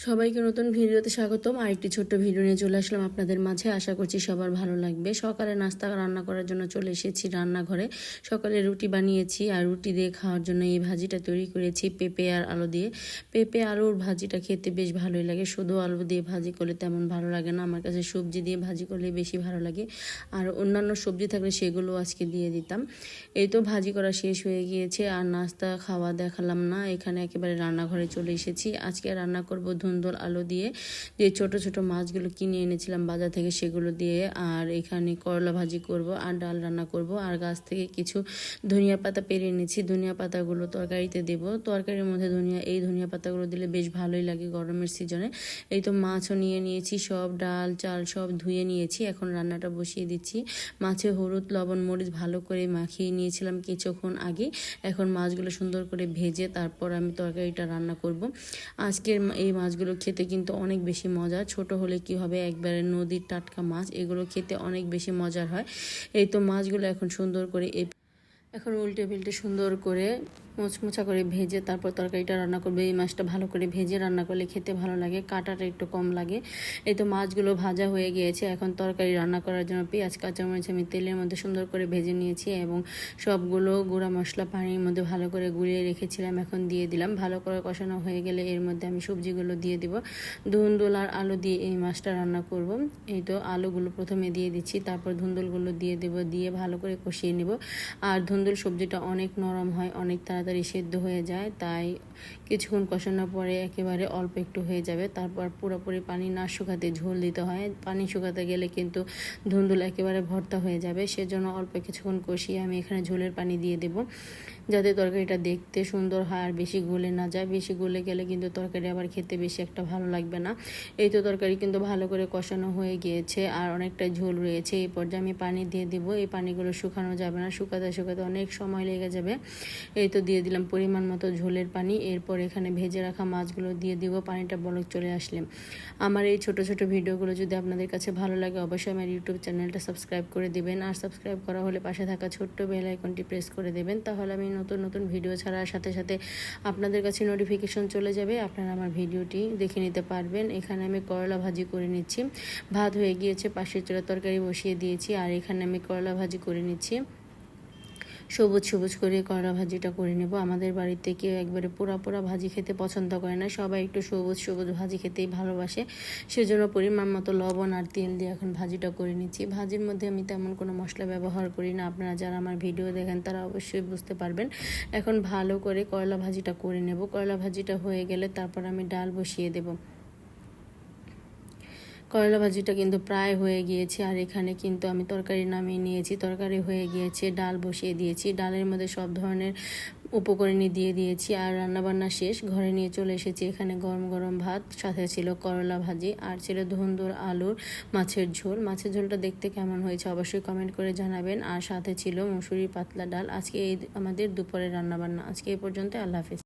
সবাইকে নতুন ভিডিওতে স্বাগতম। আরেকটি ছোট্ট ভিডিও নিয়ে চলে আসলাম আপনাদের মাঝে। আশা করছি সবার ভালো লাগবে। সকালে নাস্তা রান্না করার জন্য চলে এসেছি রান্নাঘরে। সকালে রুটি বানিয়েছি আর রুটি দিয়ে খাওয়ার জন্য এই ভাজিটা তৈরি করেছি পেঁপে আর আলু দিয়ে। পেঁপে আলুর ভাজিটা খেতে বেশ ভালোই লাগে। শুধু আলু দিয়ে ভাজি করলে তেমন ভালো লাগে না, আমার কাছে সবজি দিয়ে ভাজি করলে বেশি ভালো লাগে। আর অন্যান্য সবজি থাকলে সেগুলো আজকে দিয়ে দিতাম। এই তো ভাজি করা শেষ হয়ে গিয়েছে আর নাস্তা খাওয়া দেখালাম না, এখানে একেবারে রান্নাঘরে চলে এসেছি। আজকে রান্না করব ধুন্দুল আলু দিয়ে, যে ছোট ছোট মাছগুলো কিনে এনেছিলাম বাজার থেকে সেগুলো দিয়ে। আর এখানে করলা ভাজি করব আর ডাল রান্না করব। আর গাছ থেকে কিছু ধনিয়া পাতা পেরে এনেছি, ধনিয়া পাতাগুলো তরকারিতে দেব। তরকারির মধ্যে এই ধনিয়া পাতাগুলো দিলে বেশ ভালোই লাগে গরমের সিজনে। এই তো মাছও নিয়ে নিয়েছি, সব ডাল চাল সব ধুয়ে নিয়েছি। এখন রান্নাটা বসিয়ে দিচ্ছি। মাছে হলুদ লবণ মরিচ ভালো করে মাখিয়ে নিয়েছিলাম কিছুক্ষণ আগে। এখন মাছগুলো সুন্দর করে ভেজে তারপর আমি তরকারিটা রান্না করব। আজকের এই মাছগুলো খেতে কিন্তু অনেক বেশি মজা। ছোট হলে কি হবে, একবারে নদীর টাটকা মাছ, এগুলো খেতে অনেক বেশি মজার হয়। এই তো মাছগুলো এখন সুন্দর করে এখন উল্টে পিল্টে সুন্দর করে মোচমোচা করে ভেজে তারপর তরকারিটা রান্না করবে। এই মাছটা ভালো করে ভেজে রান্না করলে খেতে ভালো লাগে, কাঁটাটা একটু কম লাগে। এই তো মাছগুলো ভাজা হয়ে গিয়েছে। এখন তরকারি রান্না করার জন্য পেঁয়াজ কাঁচামরিচ আমি তেলের মধ্যে সুন্দর করে ভেজে নিয়েছি এবং সবগুলো গুঁড়া মশলা পানির মধ্যে ভালো করে গুলিয়ে রেখেছিলাম, এখন দিয়ে দিলাম। ভালো করে কষানো হয়ে গেলে এর মধ্যে আমি সবজিগুলো দিয়ে দিব। ধুন্দুল আর আলু দিয়ে এই মাছটা রান্না করব। এই তো আলুগুলো প্রথমে দিয়ে দিচ্ছি, তারপর ধুন্দুলগুলো দিয়ে দেব, দিয়ে ভালো করে কষিয়ে নেব। আর ধুন্দুল সবজিটা অনেক নরম হয়, অনেক তাড়াতাড়ি সেদ্ধ হয়ে যায়, তাই কিছুক্ষণ কষানোর পরে একেবারে অল্প একটু হয়ে যাবে। তারপর পুরোপুরি পানি না শুকাতে ঝোল দিতে হয়, পানি শুকাতে গেলে কিন্তু ধুন্দুল একেবারে ভর্তা হয়ে যাবে। সেজন্য অল্প কিছুক্ষণ কষিয়ে আমি এখানে ঝোলের পানি দিয়ে দেব, যাতে তরকারিটা দেখতে সুন্দর হয় আর বেশি গলে না যায়। বেশি গলে গেলে কিন্তু তরকারি আবার খেতে বেশি একটা ভালো লাগবে না। এই তো তরকারি কিন্তু ভালো করে কষানো হয়ে গিয়েছে আর অনেকটা ঝোল রয়েছে। এই পর্যায়ে আমি পানি দিয়ে দেব। এই পানিগুলো শুকানো যাবে না, শুকাতে শুকাতে অনেক সময় লেগে যাবে। এই তো দিয়ে দিলাম পরিমাণ মতো ঝোলের পানি। এরপর এখানে ভেজে রাখা মাছগুলো দিয়ে দিব পানিটা বলক চলে আসলে। আমার এই ছোট ছোট ভিডিওগুলো যদি আপনাদের কাছে ভালো লাগে অবশ্যই আমার ইউটিউব চ্যানেলটা সাবস্ক্রাইব করে দেবেন। আর সাবস্ক্রাইব করা হলে পাশে থাকা ছোট্ট বেল আইকনটি প্রেস করে দেবেন, তাহলে আমি নতুন নতুন ভিডিও ছাড়ার সাথে সাথে আপনাদের কাছে নোটিফিকেশন চলে যাবে, আপনারা আমার ভিডিওটি দেখে নিতে পারবেন। এখানে আমি করলা ভাজি করে নিচ্ছি। ভাত হয়ে গিয়েছে, পাশের চুলায় তরকারি বসিয়ে দিয়েছি আর এখানে আমি করলা ভাজি করে নিচ্ছি। সবুজ সবুজ করে করলা ভাজিটা করে নেব। আমাদের বাড়িতে কেউ একবারে পোড়া পোড়া ভাজি খেতে পছন্দ করে না, সবাই একটু সবুজ সবুজ ভাজি খেতেই ভালোবাসে। সেজন্য পরিমাণ মতো লবণ আর তেল দিয়ে এখন ভাজিটা করে নিচ্ছি। ভাজির মধ্যে আমি তেমন কোনো মশলা ব্যবহার করি না, আপনারা যারা আমার ভিডিও দেখেন তারা অবশ্যই বুঝতে পারবেন। এখন ভালো করে করলা ভাজিটা করে নেব। করলা ভাজিটা হয়ে গেলে তারপর আমি ডাল বসিয়ে দেব। করলা ভাজিটা কিন্তু প্রায় হয়ে গিয়েছে আর এখানে কিন্তু আমি তরকারি নামিয়ে নিয়েছি, তরকারি হয়ে গিয়েছে, ডাল বসিয়ে দিয়েছি। ডালের মধ্যে সব ধরনের উপকরণই দিয়ে দিয়েছি আর রান্নাবান্না শেষ। ঘরে নিয়ে চলে এসেছি। এখানে গরম গরম ভাত, সাথে ছিল করলা ভাজি আর ছিল ধুন্দুল আলুর মাছের ঝোল। মাছের ঝোলটা দেখতে কেমন হয়েছে অবশ্যই কমেন্ট করে জানাবেন। আর সাথে ছিল মুসুরির পাতলা ডাল। আজকে এই আমাদের দুপুরের রান্নাবান্না। আজকে এই পর্যন্ত, আল্লাহ হাফেজ।